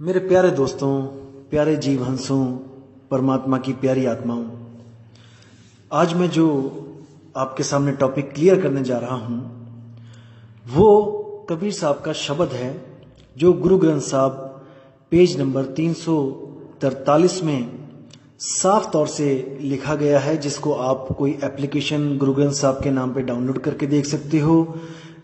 मेरे प्यारे दोस्तों, प्यारे जीव हंसों, परमात्मा की प्यारी आत्माओं, आज मैं जो आपके सामने टॉपिक क्लियर करने जा रहा हूं वो कबीर साहब का शब्द है जो गुरु ग्रंथ साहब पेज नंबर 343 में साफ तौर से लिखा गया है, जिसको आप कोई एप्लीकेशन गुरु ग्रंथ साहब के नाम पे डाउनलोड करके देख सकते हो,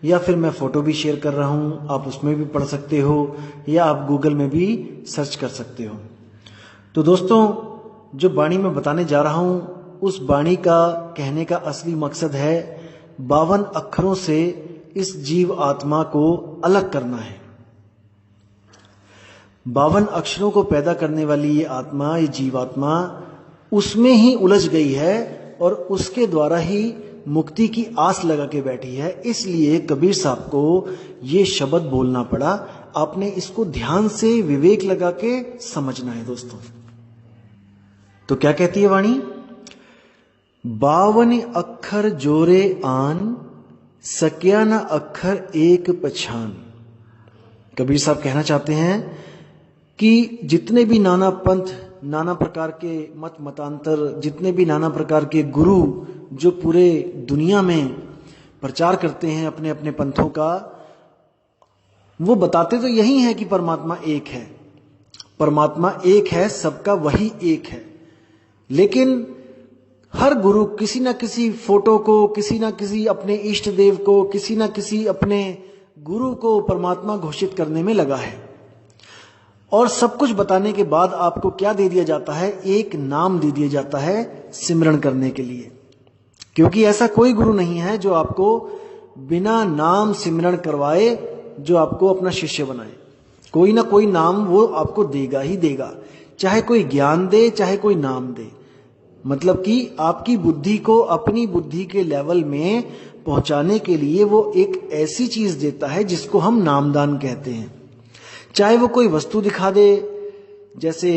या फिर मैं फोटो भी शेयर कर रहा हूं, आप उसमें भी पढ़ सकते हो, या आप गूगल में भी सर्च कर सकते हो। तो दोस्तों, जो वाणी मैं बताने जा रहा हूं उस वाणी का कहने का असली मकसद है 52 अक्षरों से इस जीव आत्मा को अलग करना है। 52 अक्षरों को पैदा करने वाली ये आत्मा, ये जीवात्मा उसमें ही उलझ गई है और उसके द्वारा ही मुक्ति की आस लगा के बैठी है। इसलिए कबीर साहब को ये शब्द बोलना पड़ा। आपने इसको ध्यान से विवेक लगा के समझना है दोस्तों। तो क्या कहती है वाणी? 52 अक्षर जोरे आन, सक्या न अक्षर एक पछान। कबीर साहब कहना चाहते हैं कि जितने भी नाना पंथ, नाना प्रकार के मत मतांतर, जितने भी नाना प्रकार के गुरु जो पूरे दुनिया में प्रचार करते हैं अपने अपने पंथों का, वो बताते तो यही है कि परमात्मा एक है, परमात्मा एक है, सबका वही एक है। लेकिन हर गुरु किसी ना किसी फोटो को, किसी ना किसी अपने इष्ट देव को, किसी ना किसी अपने गुरु को परमात्मा घोषित करने में लगा है। और सब कुछ बताने के बाद आपको क्या दे दिया जाता है? एक नाम दे दिया जाता है सिमरन करने के लिए। क्योंकि ऐसा कोई गुरु नहीं है जो आपको बिना नाम सिमरन करवाए, जो आपको अपना शिष्य बनाए। कोई ना कोई नाम वो आपको देगा ही देगा, चाहे कोई ज्ञान दे, चाहे कोई नाम दे। मतलब कि आपकी बुद्धि को अपनी बुद्धि के लेवल में पहुंचाने के लिए वो एक ऐसी चीज देता है जिसको हम नामदान कहते हैं। चाहे वो कोई वस्तु दिखा दे, जैसे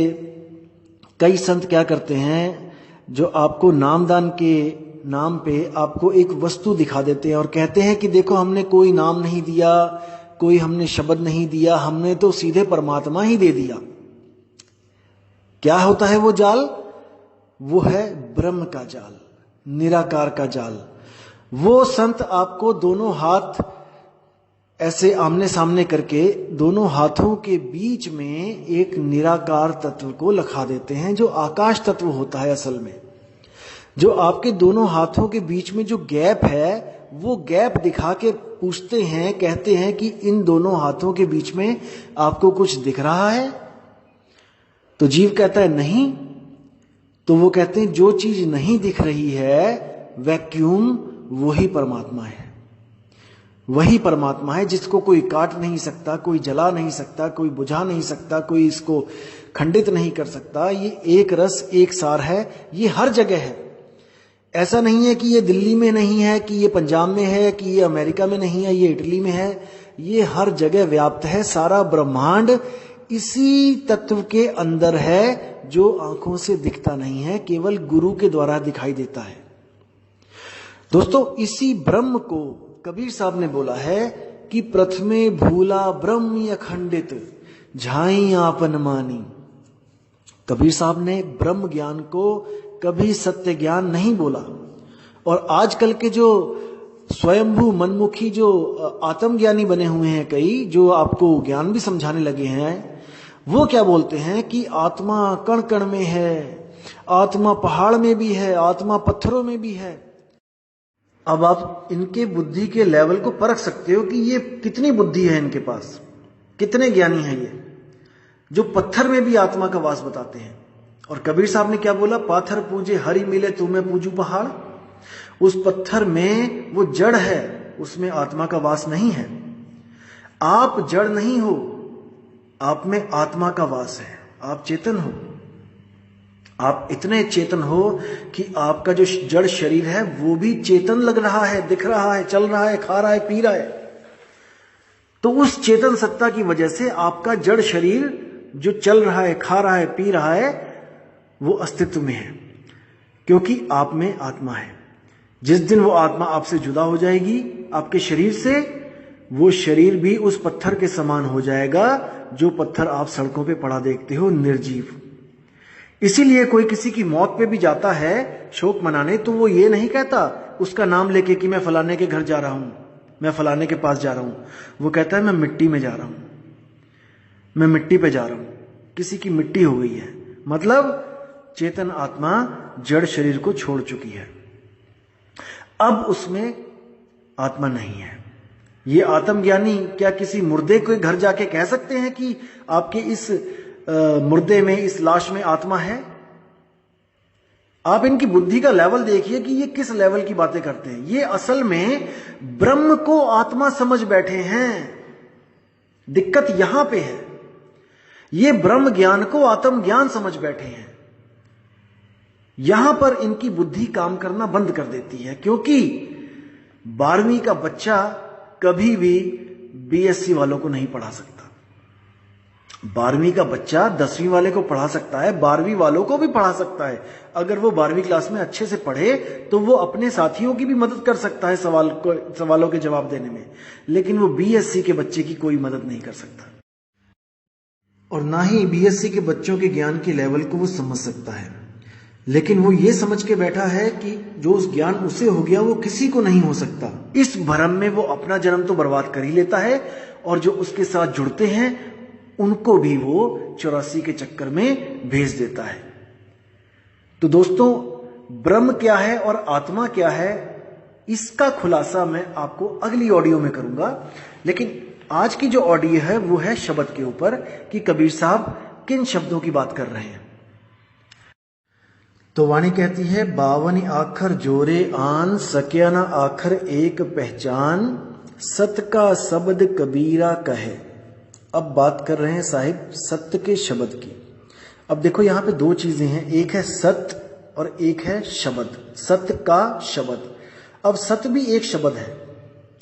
कई संत क्या करते हैं, जो आपको नामदान के नाम पे आपको एक वस्तु दिखा देते हैं और कहते हैं कि देखो हमने कोई नाम नहीं दिया, कोई हमने शब्द नहीं दिया, हमने तो सीधे परमात्मा ही दे दिया। क्या होता है वो जाल? वो है ब्रह्म का जाल, निराकार का जाल। वो संत आपको दोनों हाथ ऐसे आमने सामने करके दोनों हाथों के बीच में एक निराकार तत्व को लखा देते हैं, जो आकाश तत्व होता है असल में। जो आपके दोनों हाथों के बीच में जो गैप है, वो गैप दिखा के पूछते हैं, कहते हैं कि इन दोनों हाथों के बीच में आपको कुछ दिख रहा है? तो जीव कहता है नहीं। तो वो कहते हैं जो चीज नहीं दिख रही है, वैक्यूम, वही परमात्मा है। वही परमात्मा है जिसको कोई काट नहीं सकता, कोई जला नहीं सकता, कोई बुझा नहीं सकता, कोई इसको खंडित नहीं कर सकता। ये एक रस एक सार है, ये हर जगह है। ऐसा नहीं है कि ये दिल्ली में नहीं है, कि ये पंजाब में है, कि ये अमेरिका में नहीं है, ये इटली में है। ये हर जगह व्याप्त है। सारा ब्रह्मांड इसी तत्व के अंदर है, जो आंखों से दिखता नहीं है, केवल गुरु के द्वारा दिखाई देता है। दोस्तों, इसी ब्रह्म को कबीर साहब ने बोला है कि प्रथमे भूला ब्रह्म अखंडित, झाई आपन मानी। कबीर साहब ने ब्रह्म ज्ञान को कभी सत्य ज्ञान नहीं बोला। और आजकल के जो स्वयंभू मनमुखी जो आत्मज्ञानी बने हुए हैं कई, जो आपको ज्ञान भी समझाने लगे हैं, वो क्या बोलते हैं कि आत्मा कण कण में है, आत्मा पहाड़ में भी है, आत्मा पत्थरों में भी है। अब आप इनके बुद्धि के लेवल को परख सकते हो कि ये कितनी बुद्धि है इनके पास, कितने ज्ञानी हैं ये, जो पत्थर में भी आत्मा का वास बताते हैं। और कबीर साहब ने क्या बोला? पाथर पूजे हरि मिले तुम्हें पूजू पहाड़। उस पत्थर में वो जड़ है, उसमें आत्मा का वास नहीं है। आप जड़ नहीं हो, आप में आत्मा का वास है। आप चेतन हो। आप इतने चेतन हो कि आपका जो जड़ शरीर है वो भी चेतन लग रहा है, दिख रहा है, चल रहा है, खा रहा है, पी रहा है। तो उस चेतन सत्ता की वजह से आपका जड़ शरीर जो चल रहा है, खा रहा है, पी रहा है, वो अस्तित्व में है, क्योंकि आप में आत्मा है। जिस दिन वो आत्मा आपसे जुदा हो जाएगी, आपके शरीर से, वो शरीर भी उस पत्थर के समान हो जाएगा जो पत्थर आप सड़कों पे पड़ा देखते हो, निर्जीव। इसीलिए कोई किसी की मौत पे भी जाता है शोक मनाने, तो वो ये नहीं कहता उसका नाम लेके कि मैं फलाने के घर जा रहा हूं, मैं फलाने के पास जा रहा हूं। वो कहता है मैं मिट्टी में जा रहा हूं, मैं मिट्टी पे जा रहा हूं, किसी की मिट्टी हो गई है, मतलब चेतन आत्मा जड़ शरीर को छोड़ चुकी है, अब उसमें आत्मा नहीं है। ये आत्मज्ञानी क्या किसी मुर्दे के घर जाके कह सकते हैं कि आपके इस मुर्दे में, इस लाश में आत्मा है? आप इनकी बुद्धि का लेवल देखिए कि ये किस लेवल की बातें करते हैं। ये असल में ब्रह्म को आत्मा समझ बैठे हैं, दिक्कत यहां पे है। ये ब्रह्म ज्ञान को आत्म ज्ञान समझ बैठे हैं। यहां पर इनकी बुद्धि काम करना बंद कर देती है, क्योंकि 12वीं का बच्चा कभी भी बीएससी वालों को नहीं पढ़ा सकता। 12वीं का बच्चा 10वीं वाले को पढ़ा सकता है, 12वीं वालों को भी पढ़ा सकता है। अगर वो 12वीं क्लास में अच्छे से पढ़े तो वो अपने साथियों की भी मदद कर सकता है सवालों के जवाब देने में, लेकिन वो बीएससी के बच्चे की कोई मदद नहीं कर सकता, और ना ही बीएससी के बच्चों के ज्ञान के लेवल को वो समझ सकता है। लेकिन वो ये समझ के बैठा है कि जो उस ज्ञान उसे हो गया वो किसी को नहीं हो सकता। इस भ्रम में वो अपना जन्म तो बर्बाद कर ही लेता है, और जो उसके साथ जुड़ते हैं उनको भी वो 84 के चक्कर में भेज देता है। तो दोस्तों, ब्रह्म क्या है और आत्मा क्या है, इसका खुलासा मैं आपको अगली ऑडियो में करूंगा। लेकिन आज की जो ऑडियो है वो है शब्द के ऊपर, कि कबीर साहब किन शब्दों की बात कर रहे हैं। तो वाणी कहती है, 52 आखर जोरे आन, सक्या न आखर एक पहचान, सत का शब्द कबीरा कहे। अब बात कर रहे हैं साहिब सत्य के शब्द की। अब देखो यहां पे दो चीजें हैं, एक है सत्य और एक है शब्द, सत्य का शब्द। अब सत्य भी एक शब्द है।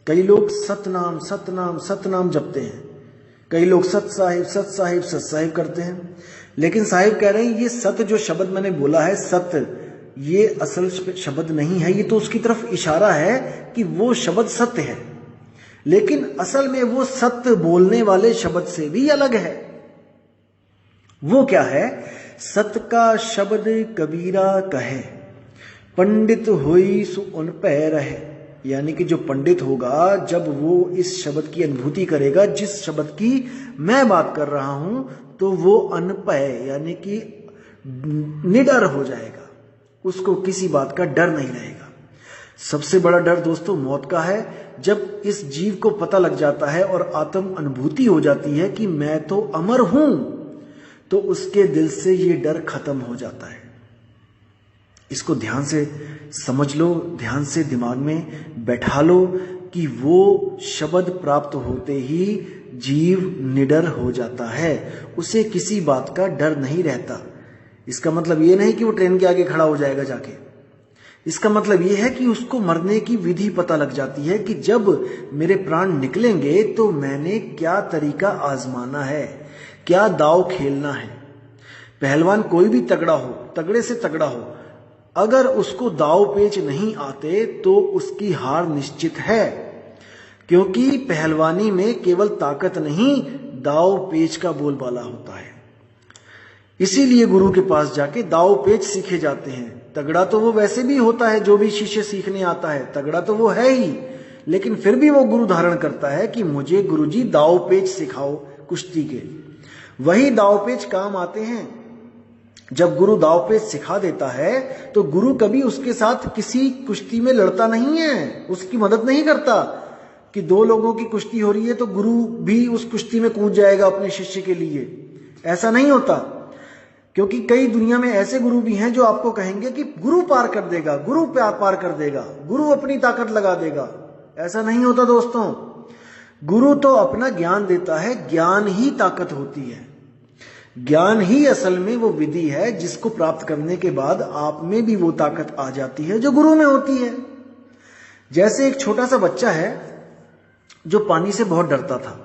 कई लोग सतनाम सतनाम सतनाम जपते हैं, कई लोग सत साहिब सत साहिब सत साहिब करते हैं, लेकिन साहिब कह रहे हैं ये सत्य जो शब्द मैंने बोला है सत्य, ये असल शब्द नहीं है, ये तो उसकी तरफ इशारा है कि वो शब्द सत्य है, लेकिन असल में वो सत्य बोलने वाले शब्द से भी अलग है। वो क्या है? सत्य का शब्द कबीरा कहे, पंडित होई सु उन पै रहे। यानी कि जो पंडित होगा, जब वो इस शब्द की अनुभूति करेगा, जिस शब्द की मैं बात कर रहा हूं, तो वो अनपय यानी कि निडर हो जाएगा, उसको किसी बात का डर नहीं रहेगा। सबसे बड़ा डर दोस्तों मौत का है। जब इस जीव को पता लग जाता है और आत्म अनुभूति हो जाती है कि मैं तो अमर हूं, तो उसके दिल से ये डर खत्म हो जाता है। इसको ध्यान से समझ लो, ध्यान से दिमाग में बैठा लो कि वो शब्द प्राप्त होते ही जीव निडर हो जाता है, उसे किसी बात का डर नहीं रहता। इसका मतलब ये नहीं कि वो ट्रेन के आगे खड़ा हो जाएगा जाके, इसका मतलब ये है कि उसको मरने की विधि पता लग जाती है कि जब मेरे प्राण निकलेंगे तो मैंने क्या तरीका आजमाना है, क्या दाव खेलना है। पहलवान कोई भी तगड़ा हो, तगड़े से तगड़ा हो, अगर उसको दाव पेच नहीं आते तो उसकी हार निश्चित है, क्योंकि पहलवानी में केवल ताकत नहीं, दाव पेच का बोलबाला होता है। इसीलिए गुरु के पास जाके दाव पेच सीखे जाते हैं। तगड़ा तो वो वैसे भी होता है, जो भी शिष्य सीखने आता है तगड़ा तो वो है ही, लेकिन फिर भी वो गुरु धारण करता है कि मुझे गुरुजी दाव पेच सिखाओ कुश्ती के। वही दाव पेच काम आते हैं। जब गुरु दाव पेच सिखा देता है तो गुरु कभी उसके साथ किसी कुश्ती में लड़ता नहीं है, उसकी मदद नहीं करता कि दो लोगों की कुश्ती हो रही है तो गुरु भी उस कुश्ती में कूद जाएगा अपने शिष्य के लिए। ऐसा नहीं होता, क्योंकि कई दुनिया में ऐसे गुरु भी हैं जो आपको कहेंगे कि गुरु पार कर देगा, गुरु पार कर देगा, गुरु अपनी ताकत लगा देगा। ऐसा नहीं होता दोस्तों। गुरु तो अपना ज्ञान देता है, ज्ञान ही ताकत होती है। ज्ञान ही असल में वो विधि है जिसको प्राप्त करने के बाद आप में भी वो ताकत आ जाती है जो गुरु में होती है। जैसे एक छोटा सा बच्चा है जो पानी से बहुत डरता था,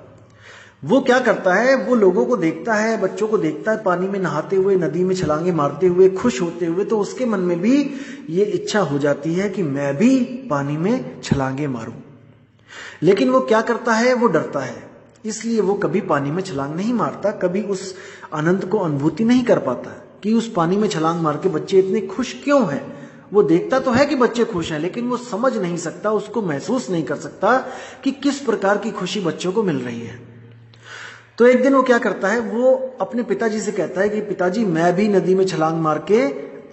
वो क्या करता है, वो लोगों को देखता है, बच्चों को देखता है पानी में नहाते हुए, नदी में छलांगे मारते हुए, खुश होते हुए, तो उसके मन में भी ये इच्छा हो जाती है कि मैं भी पानी में छलांगे मारूं। लेकिन वो क्या करता है, वो डरता है, इसलिए वो कभी पानी में छलांग नहीं मारता, कभी उस आनंद को अनुभूति नहीं कर पाता कि उस पानी में छलांग मार के बच्चे इतने खुश क्यों हैं। वो देखता तो है कि बच्चे खुश हैं, लेकिन वो समझ नहीं सकता, उसको महसूस नहीं कर सकता कि किस प्रकार की खुशी बच्चों को मिल रही है। तो एक दिन वो क्या करता है, वो अपने पिताजी से कहता है कि पिताजी मैं भी नदी में छलांग मार के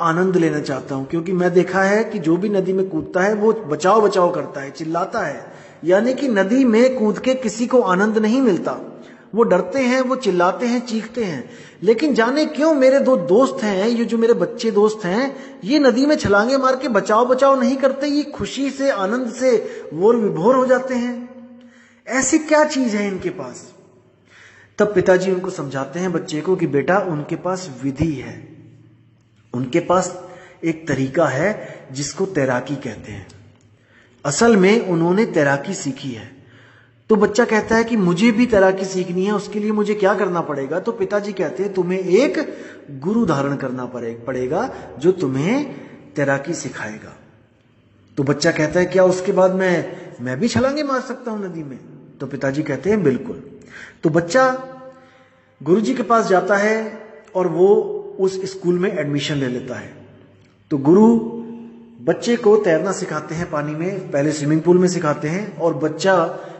आनंद लेना चाहता हूं, क्योंकि मैं देखा है कि जो भी नदी में कूदता है वो बचाओ बचाओ करता है, चिल्लाता है, यानी कि नदी में कूद के किसी को आनंद नहीं मिलता। वो डरते हैं, वो चिल्लाते हैं, चीखते हैं, लेकिन जाने क्यों मेरे दो दोस्त हैं, ये जो मेरे बच्चे दोस्त हैं, ये नदी में छलांगे मार के बचाओ बचाओ नहीं करते, ये खुशी से आनंद से वोर विभोर हो जाते हैं। ऐसी क्या चीज है इनके पास। तब पिताजी उनको समझाते हैं बच्चे को कि बेटा उनके पास विधि है, उनके पास एक तरीका है जिसको तैराकी कहते हैं। असल में उन्होंने तैराकी सीखी है। तो बच्चा कहता है कि मुझे भी तैराकी सीखनी है, उसके लिए मुझे क्या करना पड़ेगा। तो पिताजी कहते हैं तुम्हें एक गुरु धारण करना पड़ेगा जो तुम्हें तैराकी सिखाएगा। तो बच्चा कहता है क्या उसके बाद मैं भी छलांगे मार सकता हूं नदी में। तो पिताजी कहते हैं बिल्कुल। तो बच्चा गुरुजी के पास जाता है और वो उस स्कूल में एडमिशन ले लेता है। तो गुरु बच्चे को तैरना सिखाते हैं पानी में, पहले स्विमिंग पूल में सिखाते हैं, और बच्चा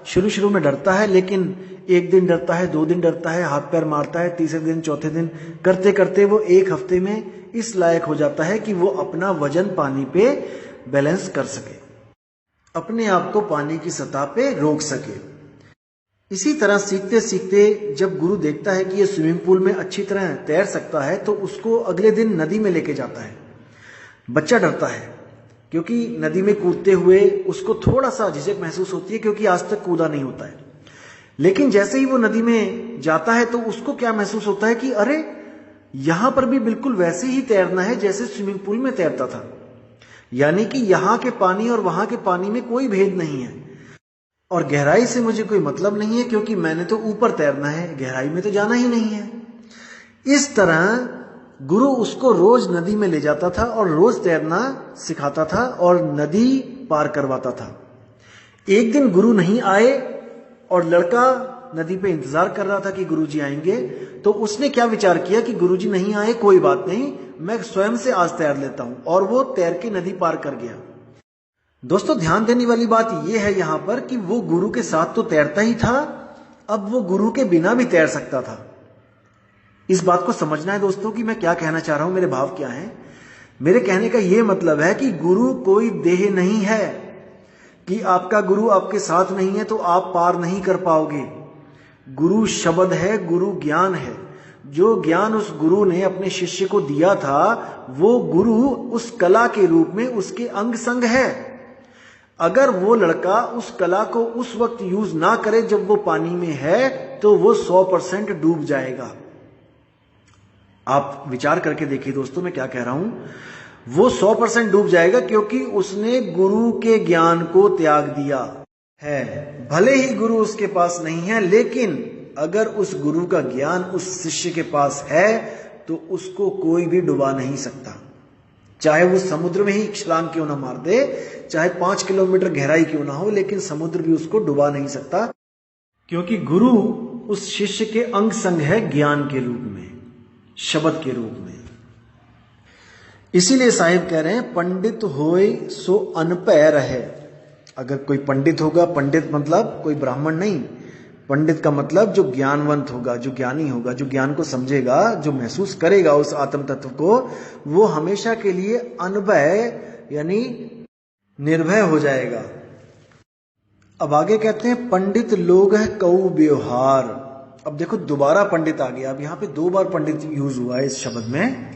शुरू में डरता है, लेकिन एक दिन डरता है, 2 दिन डरता है, हाथ पैर मारता है, तीसरे दिन चौथे दिन करते करते वो 1 हफ्ते में इस लायक हो जाता है कि वो अपना वजन पानी पे बैलेंस कर सके, अपने आप को पानी की सतह पे रोक सके। इसी तरह सीखते सीखते जब गुरु देखता है कि ये स्विमिंग पूल में अच्छी तरह तैर सकता है तो उसको अगले दिन नदी में लेके जाता है। बच्चा डरता है क्योंकि नदी में कूदते हुए उसको थोड़ा सा झिझक महसूस होती है, क्योंकि आज तक कूदा नहीं होता है। लेकिन जैसे ही वो नदी में जाता है तो उसको क्या महसूस होता है कि अरे यहां पर भी बिल्कुल वैसे ही तैरना है जैसे स्विमिंग पूल में तैरता था, यानी कि यहां के पानी और वहां के पानी में कोई भेद नहीं है, और गहराई से मुझे कोई मतलब नहीं है, क्योंकि मैंने तो ऊपर तैरना है, गहराई में तो जाना ही नहीं है। इस तरह गुरु उसको रोज नदी में ले जाता था और रोज तैरना सिखाता था और नदी पार करवाता था। एक दिन गुरु नहीं आए और लड़का नदी पे इंतजार कर रहा था कि गुरुजी आएंगे। तो उसने क्या विचार किया कि गुरुजी नहीं आए, कोई बात नहीं, मैं स्वयं से आज तैर लेता हूं, और वो तैर के नदी पार कर गया। दोस्तों ध्यान देने वाली बात यह है यहां पर कि वो गुरु के साथ तो तैरता ही था, अब वो गुरु के बिना भी तैर सकता था। इस बात को समझना है दोस्तों कि मैं क्या कहना चाह रहा हूं, मेरे भाव क्या हैं। मेरे कहने का यह मतलब है कि गुरु कोई देह नहीं है, कि आपका गुरु आपके साथ नहीं है तो आप पार नहीं कर पाओगे। गुरु शब्द है, गुरु ज्ञान है। जो ज्ञान उस गुरु ने अपने शिष्य को दिया था वो गुरु उस कला के रूप में उसके अंग संग है। अगर वो लड़का उस कला को उस वक्त यूज ना करे जब वो पानी में है तो वो 100% डूब जाएगा। आप विचार करके देखिए दोस्तों मैं क्या कह रहा हूं। वो 100% डूब जाएगा क्योंकि उसने गुरु के ज्ञान को त्याग दिया है। भले ही गुरु उसके पास नहीं है, लेकिन अगर उस गुरु का ज्ञान उस शिष्य के पास है तो उसको कोई भी डुबा नहीं सकता। चाहे वो समुद्र में ही छलांग क्यों ना मार दे, चाहे 5 किलोमीटर गहराई क्यों ना हो, लेकिन समुद्र भी उसको डुबा नहीं सकता, क्योंकि गुरु उस शिष्य के अंग संग है ज्ञान के रूप में, शब्द के रूप में। इसीलिए साहिब कह रहे हैं पंडित होए सो अनपय रहे। अगर कोई पंडित होगा, पंडित मतलब कोई ब्राह्मण नहीं, पंडित का मतलब जो ज्ञानवंत होगा, जो ज्ञानी होगा, जो ज्ञान को समझेगा, जो महसूस करेगा उस आत्म तत्व को, वो हमेशा के लिए अनभय यानी निर्भय हो जाएगा। अब आगे कहते हैं पंडित लोग है कऊ व्यवहार। अब देखो दोबारा पंडित आ गया। अब यहां पे 2 बार पंडित यूज हुआ है इस शब्द में।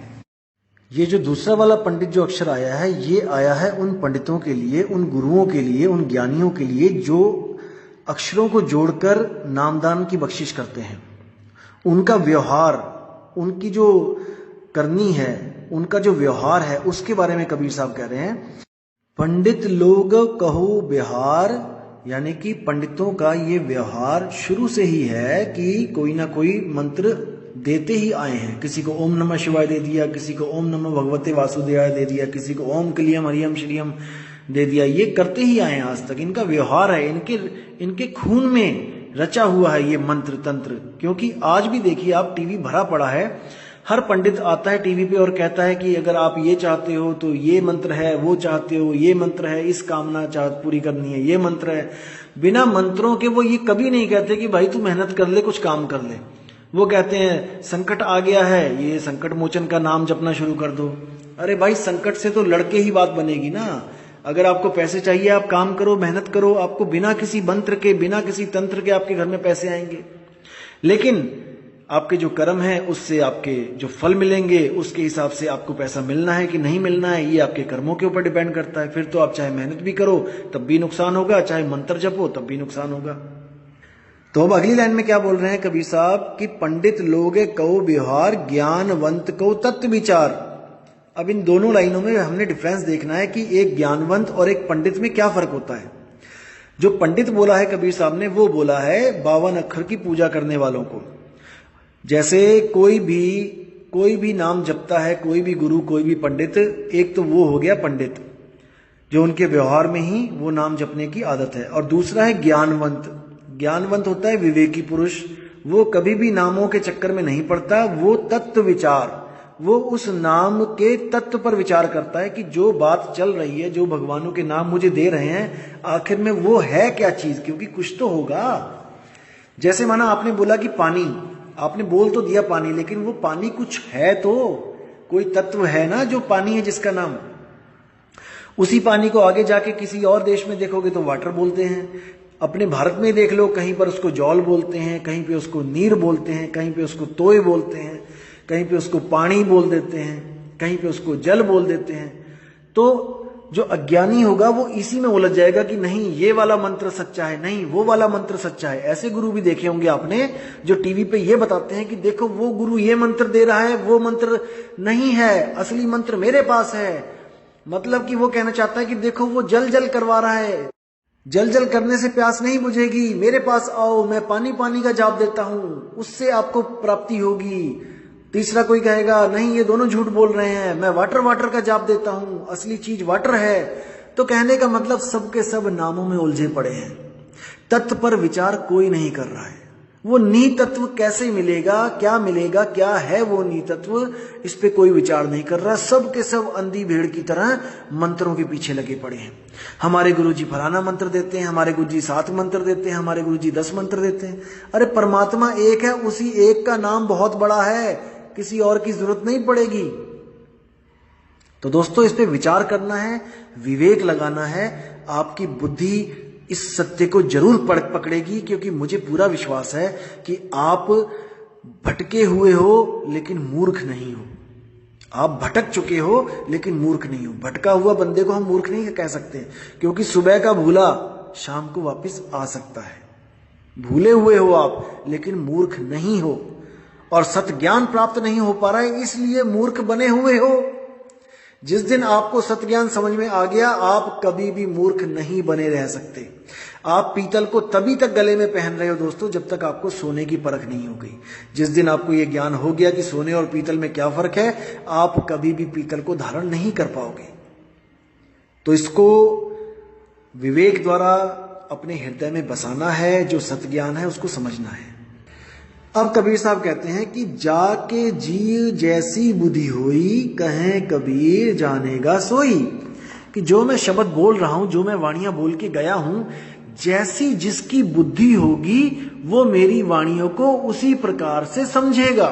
ये जो दूसरा वाला पंडित जो अक्षर आया है, ये आया है उन पंडितों के लिए, उन गुरुओं के लिए, उन ज्ञानियों के लिए जो अक्षरों को जोड़कर नामदान की बख्शिश करते हैं। उनका व्यवहार, उनकी जो करनी है, उनका जो व्यवहार है, उसके बारे में कबीर साहब कह रहे हैं पंडित लोग कहो व्यवहार, यानी कि पंडितों का ये व्यवहार शुरू से ही है कि कोई ना कोई मंत्र देते ही आए हैं। किसी को ओम नमः शिवाय दे दिया, किसी को ओम नमः भगवते वासुदेवाय दे दिया, किसी को ओम क्लीयम हरियम श्रीयम दे दिया। ये करते ही आए आज तक, इनका व्यवहार है, इनके खून में रचा हुआ है ये मंत्र तंत्र। क्योंकि आज भी देखिए आप, टीवी भरा पड़ा है, हर पंडित आता है टीवी पे और कहता है कि अगर आप ये चाहते हो तो ये मंत्र है, वो चाहते हो ये मंत्र है, इस कामना पूरी करनी है ये मंत्र है। बिना मंत्रों के वो ये कभी नहीं कहते कि भाई तू मेहनत कर ले, कुछ काम कर ले। वो कहते हैं संकट आ गया है, ये संकट मोचन का नाम जपना शुरू कर दो। अरे भाई, संकट से तो लड़के ही बात बनेगी ना। अगर आपको पैसे चाहिए, आप काम करो, मेहनत करो, आपको बिना किसी मंत्र के, बिना किसी तंत्र के आपके घर में पैसे आएंगे। लेकिन आपके जो कर्म है उससे आपके जो फल मिलेंगे, उसके हिसाब से आपको पैसा मिलना है कि नहीं मिलना है, ये आपके कर्मों के ऊपर डिपेंड करता है। फिर तो आप चाहे मेहनत भी करो तब भी नुकसान होगा, चाहे मंत्र जपो तब भी नुकसान होगा। तो अब अगली लाइन में क्या बोल रहे हैं कबीर साहब कि पंडित लोगे कहो व्यवहार, ज्ञानवंत कहो तत्व विचार। अब इन दोनों लाइनों में हमने डिफरेंस देखना है कि एक ज्ञानवंत और एक पंडित में क्या फर्क होता है। जो पंडित बोला है कबीर साहब ने, वो बोला है 52 अक्षर की पूजा करने वालों को। जैसे कोई भी नाम जपता है, कोई भी गुरु, कोई भी पंडित, एक तो वो हो गया पंडित जो उनके व्यवहार में ही वो नाम जपने की आदत है, और दूसरा है ज्ञानवंत। ज्ञानवंत होता है विवेकी पुरुष, वो कभी भी नामों के चक्कर में नहीं पड़ता, वो तत्व विचार, वो उस नाम के तत्व पर विचार करता है कि जो बात चल रही है, जो भगवानों के नाम मुझे दे रहे हैं, आखिर में वो है क्या चीज, क्योंकि कुछ तो होगा। जैसे माना आपने बोला कि पानी, आपने बोल तो दिया पानी, लेकिन वो पानी कुछ है, तो कोई तत्व है ना जो पानी है जिसका नाम। उसी पानी को आगे जाके किसी और देश में देखोगे तो वाटर बोलते हैं, अपने भारत में देख लो कहीं पर उसको जौल बोलते हैं, कहीं पे उसको नीर बोलते हैं, कहीं पे उसको तोय बोलते हैं, कहीं पे उसको पानी बोल देते हैं, कहीं पे उसको जल बोल देते हैं। तो जो अज्ञानी होगा वो इसी में उलझ जाएगा कि नहीं ये वाला मंत्र सच्चा है, नहीं वो वाला मंत्र सच्चा है। ऐसे गुरु भी देखे होंगे आपने जो टीवी पे ये बताते हैं कि देखो वो गुरु ये मंत्र दे रहा है, वो मंत्र नहीं है, असली मंत्र मेरे पास है। मतलब कि वो कहना चाहता है कि देखो वो जल जल करवा रहा है, जल जल करने से प्यास नहीं बुझेगी, मेरे पास आओ, मैं पानी पानी का जाप देता हूं, उससे आपको प्राप्ति होगी। तीसरा कोई कहेगा नहीं ये दोनों झूठ बोल रहे हैं, मैं वाटर वाटर का जाप देता हूं, असली चीज वाटर है। तो कहने का मतलब सबके सब नामों में उलझे पड़े हैं, तत्व पर विचार कोई नहीं कर रहा है। वो नी तत्व कैसे मिलेगा, क्या है वो नी तत्व, इस पे कोई विचार नहीं कर रहा। सब के सब अंधी भेड़ की तरह मंत्रों के पीछे लगे पड़े हैं। हमारे गुरुजी फलाना मंत्र देते हैं, हमारे गुरुजी 7 मंत्र देते हैं, हमारे गुरुजी 10 मंत्र देते हैं। अरे परमात्मा एक है, उसी एक का नाम बहुत बड़ा है, किसी और की जरूरत नहीं पड़ेगी। तो दोस्तों इस पे विचार करना है, विवेक लगाना है। आपकी बुद्धि इस सत्य को जरूर पकड़ेगी, क्योंकि मुझे पूरा विश्वास है कि आप भटके हुए हो लेकिन मूर्ख नहीं हो। आप भटक चुके हो लेकिन मूर्ख नहीं हो। भटका हुआ बंदे को हम मूर्ख नहीं कह सकते, क्योंकि सुबह का भूला शाम को वापस आ सकता है। भूले हुए हो आप लेकिन मूर्ख नहीं हो, और सत्य ज्ञान प्राप्त नहीं हो पा रहा है इसलिए मूर्ख बने हुए हो। जिस दिन आपको सत्य ज्ञान समझ में आ गया, आप कभी भी मूर्ख नहीं बने रह सकते। आप पीतल को तभी तक गले में पहन रहे हो दोस्तों जब तक आपको सोने की परख नहीं हो गई। जिस दिन आपको यह ज्ञान हो गया कि सोने और पीतल में क्या फर्क है, आप कभी भी पीतल को धारण नहीं कर पाओगे। तो इसको विवेक द्वारा अपने हृदय में बसाना है, जो सत्य ज्ञान है उसको समझना है। अब कबीर साहब कहते हैं कि जाके जीव जैसी बुद्धि होई, कहें कबीर जानेगा सोई। कि जो मैं शब्द बोल रहा हूं, जो मैं वाणियां बोल के गया हूं, जैसी जिसकी बुद्धि होगी वो मेरी वाणियों को उसी प्रकार से समझेगा।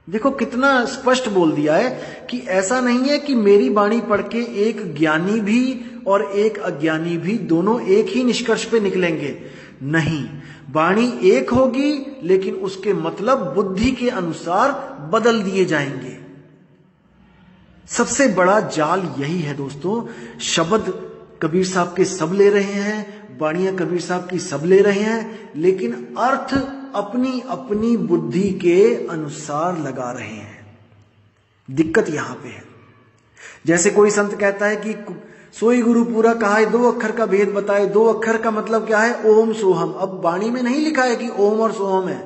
देखो कितना स्पष्ट बोल दिया है कि ऐसा नहीं है कि मेरी वाणी पढ़ के एक ज्ञानी भी और एक अज्ञानी भी दोनों एक ही निष्कर्ष पे निकलेंगे। नहीं, वाणी एक होगी लेकिन उसके मतलब बुद्धि के अनुसार बदल दिए जाएंगे। सबसे बड़ा जाल यही है दोस्तों। शब्द कबीर साहब के सब ले रहे हैं, वाणियां कबीर साहब की सब ले रहे हैं, लेकिन अर्थ अपनी अपनी बुद्धि के अनुसार लगा रहे हैं। दिक्कत यहां पे है। जैसे कोई संत कहता है कि सोई गुरु पूरा कहा है, 2 अक्षर का भेद बताए। 2 अक्षर का मतलब क्या है? ओम सोहम। अब वाणी में नहीं लिखा है कि ओम और सोहम है,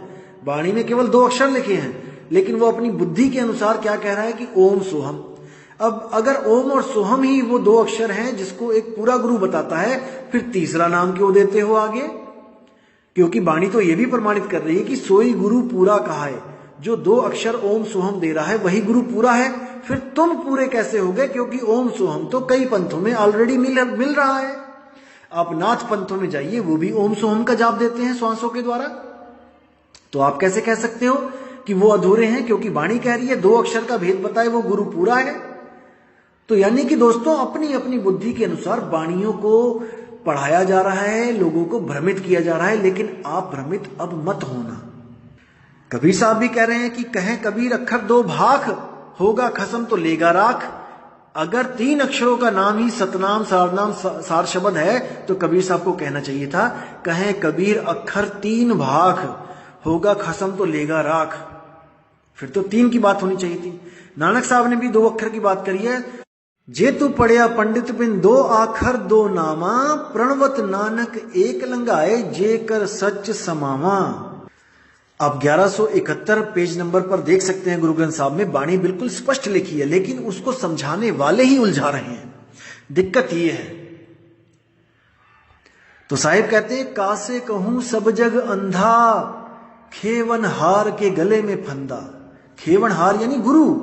वाणी में केवल 2 अक्षर लिखे हैं, लेकिन वो अपनी बुद्धि के अनुसार क्या कह रहा है कि ओम सोहम। अब अगर ओम और सोहम ही वो दो अक्षर हैं जिसको एक पूरा गुरु बताता है, फिर तीसरा नाम क्यों देते हो आगे? क्योंकि वाणी तो ये भी प्रमाणित कर रही है कि सोई गुरु पूरा कहा है। जो दो अक्षर ओम सोहम दे रहा है वही गुरु पूरा है। फिर तुम पूरे कैसे हो गए? क्योंकि ओम सोहम तो कई पंथों में ऑलरेडी मिल रहा है। आप नाथ पंथों में जाइए, वो भी ओम सोहम का जाप देते हैं श्वासों के द्वारा। तो आप कैसे कह सकते हो कि वो अधूरे हैं? क्योंकि वाणी कह रही है दो अक्षर का भेद बताए वो गुरु पूरा है। तो यानी कि दोस्तों अपनी अपनी बुद्धि के अनुसार वाणियों को पढ़ाया जा रहा है, लोगों को भ्रमित किया जा रहा है, लेकिन आप भ्रमित अब मत होना। कबीर साहब भी कह रहे हैं कि कहें कबीर अक्षर दो भाख, होगा खसम तो लेगा राख। अगर तीन अक्षरों का नाम ही सतनाम सारनाम सार शब्द है तो कबीर साहब को कहना चाहिए था कहें कबीर अक्षर तीन भाख, होगा खसम तो लेगा राख। फिर तो तीन की बात होनी चाहिए थी। नानक साहब ने भी दो अक्षर की बात करी है। जे तू पढ़िया पंडित बिन दो आखर दो नामा, प्रणवत नानक एक लंगाए जे कर सच समावा। आप 1171 पेज नंबर पर देख सकते हैं गुरु ग्रंथ साहब में वाणी बिल्कुल स्पष्ट लिखी है, लेकिन उसको समझाने वाले ही उलझा रहे हैं। दिक्कत ये है। तो साहिब कहते हैं कासे कहूं सब जग अंधा, खेवन हार के गले में फंदा। खेवन हार यानी गुरु,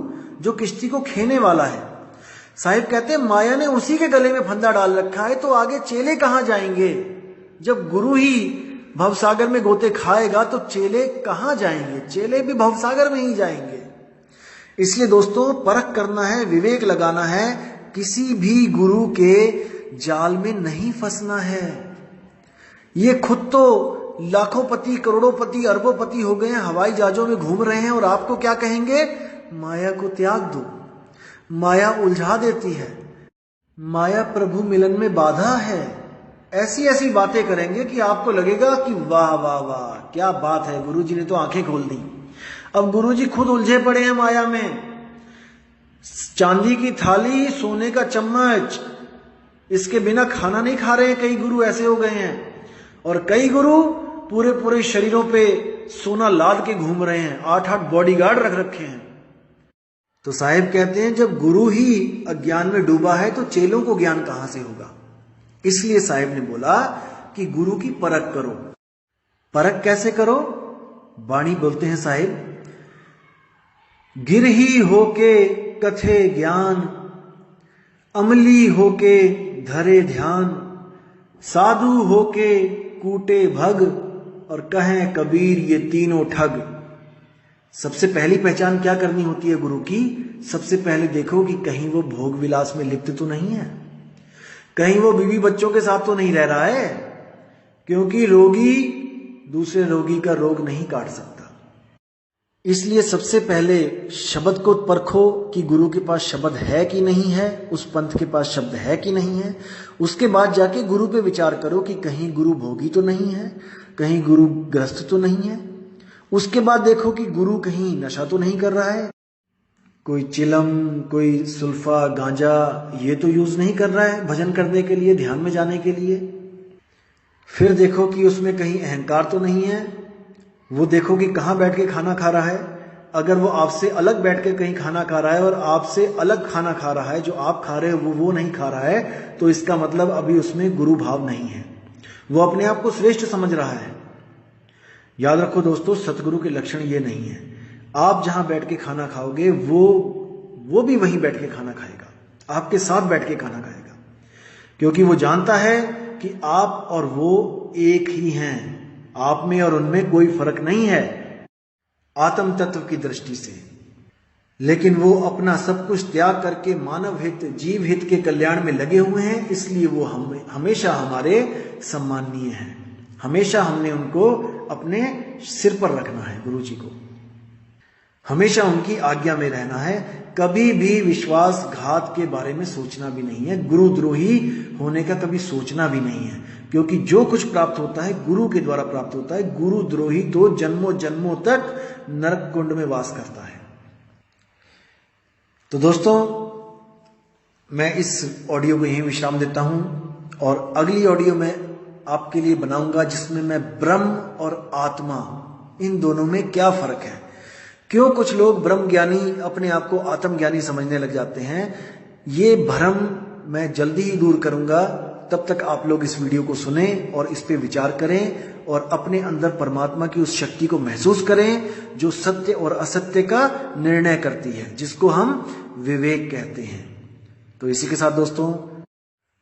जो किश्ती को खेने वाला है। साहिब कहते हैं माया ने उसी के गले में फंदा डाल रखा है, तो आगे चेले कहां जाएंगे? जब गुरु ही भवसागर में गोते खाएगा तो चेले कहां जाएंगे? चेले भी भवसागर में ही जाएंगे। इसलिए दोस्तों परख करना है, विवेक लगाना है, किसी भी गुरु के जाल में नहीं फंसना है। ये खुद तो लाखोंपति करोड़ोंपति अरबोंपति हो गए हैं, हवाई जहाजों में घूम रहे हैं, और आपको क्या कहेंगे? माया को त्याग दो, माया उलझा देती है, माया प्रभु मिलन में बाधा है। ऐसी ऐसी बातें करेंगे कि आपको लगेगा कि वाह वाह वाह क्या बात है, गुरुजी ने तो आंखें खोल दी। अब गुरुजी खुद उलझे पड़े हैं माया में। चांदी की थाली, सोने का चम्मच, इसके बिना खाना नहीं खा रहे हैं। कई गुरु ऐसे हो गए हैं, और कई गुरु पूरे पूरे शरीरों पे सोना लाद के घूम रहे हैं, 8-8 बॉडीगार्ड रख रखे हैं। तो साहिब कहते हैं जब गुरु ही अज्ञान में डूबा है तो चेलों को ज्ञान कहां से होगा? इसलिए साहिब ने बोला कि गुरु की परख करो। परख कैसे करो? वाणी बोलते हैं साहिब, गिर ही होके कथे ज्ञान, अमली होके धरे ध्यान, साधु होके कूटे भग, और कहें कबीर ये तीनों ठग। सबसे पहली पहचान क्या करनी होती है गुरु की? सबसे पहले देखो कि कहीं वो भोग विलास में लिप्त तो नहीं है, कहीं वो बीवी बच्चों के साथ तो नहीं रह रहा है, क्योंकि रोगी दूसरे रोगी का रोग नहीं काट सकता। इसलिए सबसे पहले शब्द को परखो कि गुरु के पास शब्द है कि नहीं है, उस पंथ के पास शब्द है कि नहीं है। उसके बाद जाके गुरु पे विचार करो कि कहीं गुरु भोगी तो नहीं है, कहीं गुरु ग्रस्त तो नहीं है। उसके बाद देखो कि गुरु कहीं नशा तो नहीं कर रहा है, कोई चिलम, कोई सुल्फा, गांजा ये तो यूज नहीं कर रहा है भजन करने के लिए, ध्यान में जाने के लिए। फिर देखो कि उसमें कहीं अहंकार तो नहीं है। वो देखो कि कहाँ बैठ के खाना खा रहा है। अगर वो आपसे अलग बैठ के कहीं खाना खा रहा है और आपसे अलग खाना खा रहा है, जो आप खा रहे हो वो नहीं खा रहा है, तो इसका मतलब अभी उसमें गुरु भाव नहीं है, वो अपने आप को श्रेष्ठ समझ रहा है। याद रखो दोस्तों, सतगुरु के लक्षण ये नहीं है। आप जहां बैठ के खाना खाओगे वो भी वहीं बैठ के खाना खाएगा, आपके साथ बैठ के खाना खाएगा, क्योंकि वो जानता है कि आप और वो एक ही हैं, आप में और उनमें कोई फर्क नहीं है आत्म तत्व की दृष्टि से। लेकिन वो अपना सब कुछ त्याग करके मानव हित, जीव हित के कल्याण में लगे हुए हैं, इसलिए वो हमेशा हमारे सम्माननीय हैं। हमेशा हमने उनको अपने सिर पर रखना है, गुरु जी को हमेशा उनकी आज्ञा में रहना है। कभी भी विश्वासघात के बारे में सोचना भी नहीं है, गुरुद्रोही होने का कभी सोचना भी नहीं है, क्योंकि जो कुछ प्राप्त होता है गुरु के द्वारा प्राप्त होता है। गुरुद्रोही तो जन्मों जन्मों तक नरक कुंड में वास करता है। तो दोस्तों, मैं इस ऑडियो को यहीं विश्राम देता हूं, और अगली ऑडियो में आपके लिए बनाऊंगा जिसमें मैं ब्रह्म और आत्मा, इन दोनों में क्या फर्क है, क्यों कुछ लोग ब्रह्म ज्ञानी अपने आप को आत्मज्ञानी समझने लग जाते हैं, ये भ्रम मैं जल्दी ही दूर करूंगा। तब तक आप लोग इस वीडियो को सुने और इस पे विचार करें और अपने अंदर परमात्मा की उस शक्ति को महसूस करें जो सत्य और असत्य का निर्णय करती है, जिसको हम विवेक कहते हैं। तो इसी के साथ दोस्तों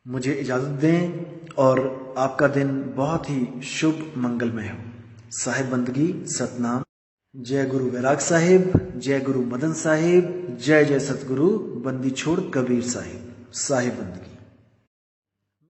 मुझे इजाजत दें और आपका दिन बहुत ही शुभ मंगलमय हो। साहिब बंदगी सतनाम। जय गुरु वैराग साहिब, जय गुरु मदन साहिब, जय जय सतगुरु बंदी छोड़ कबीर साहिब। साहिब बंदगी।